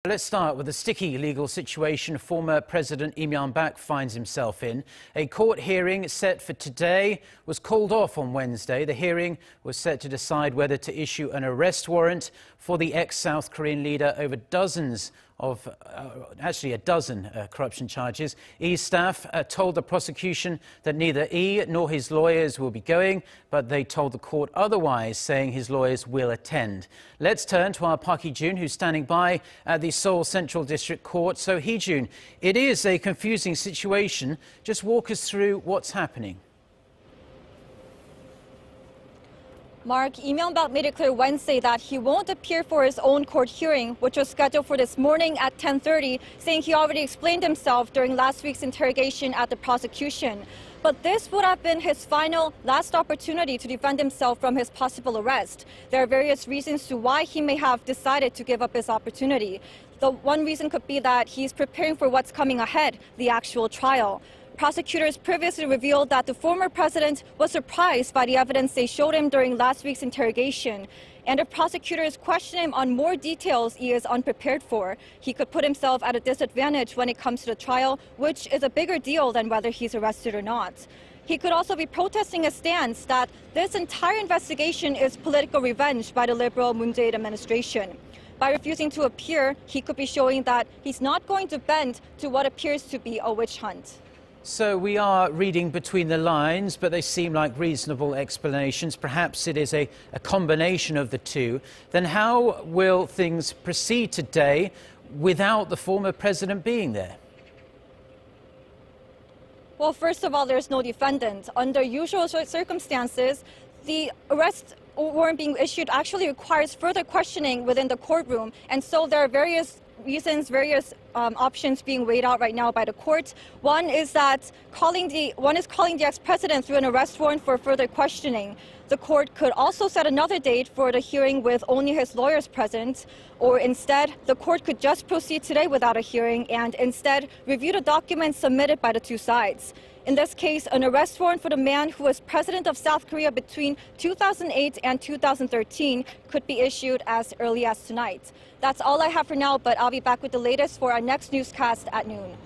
Let's start with the sticky legal situation former President Lee Myung-bak finds himself in. A court hearing set for today was called off on Wednesday. The hearing was set to decide whether to issue an arrest warrant for the ex-South Korean leader over dozens of, actually a dozen corruption charges. Lee's staff told the prosecution that neither Lee nor his lawyers will be going, but they told the court otherwise, saying his lawyers will attend. Let's turn to our Park Hee-jun, who's standing by at the Seoul Central District Court. So, Hee-jun, it is a confusing situation. Just walk us through what's happening. Mark, Lee Myung-bak made it clear Wednesday that he won't appear for his own court hearing, which was scheduled for this morning at 10:30, saying he already explained himself during last week's interrogation at the prosecution. But this would have been his final, last opportunity to defend himself from his possible arrest. There are various reasons to why he may have decided to give up his opportunity. The one reason could be that he's preparing for what's coming ahead, the actual trial. Prosecutors previously revealed that the former president was surprised by the evidence they showed him during last week's interrogation. And if prosecutors question him on more details he is unprepared for, he could put himself at a disadvantage when it comes to the trial, which is a bigger deal than whether he's arrested or not. He could also be protesting a stance that this entire investigation is political revenge by the liberal Moon Jae-in administration. By refusing to appear, he could be showing that he's not going to bend to what appears to be a witch hunt. So we are reading between the lines, but they seem like reasonable explanations. Perhaps it is a combination of the two. Then how will things proceed today without the former president being there? Well, first of all, there's no defendant. Under usual circumstances, the arrest warrant being issued actually requires further questioning within the courtroom. And so there are various reasons, various options being weighed out right now by the court. One is calling the ex-president through an arrest warrant for further questioning. The court could also set another date for the hearing with only his lawyers present, or instead, the court could just proceed today without a hearing and instead review the documents submitted by the two sides. In this case, an arrest warrant for the man who was president of South Korea between 2008 and 2013 could be issued as early as tonight. That's all I have for now, but I'll be back with the latest for our next newscast at noon.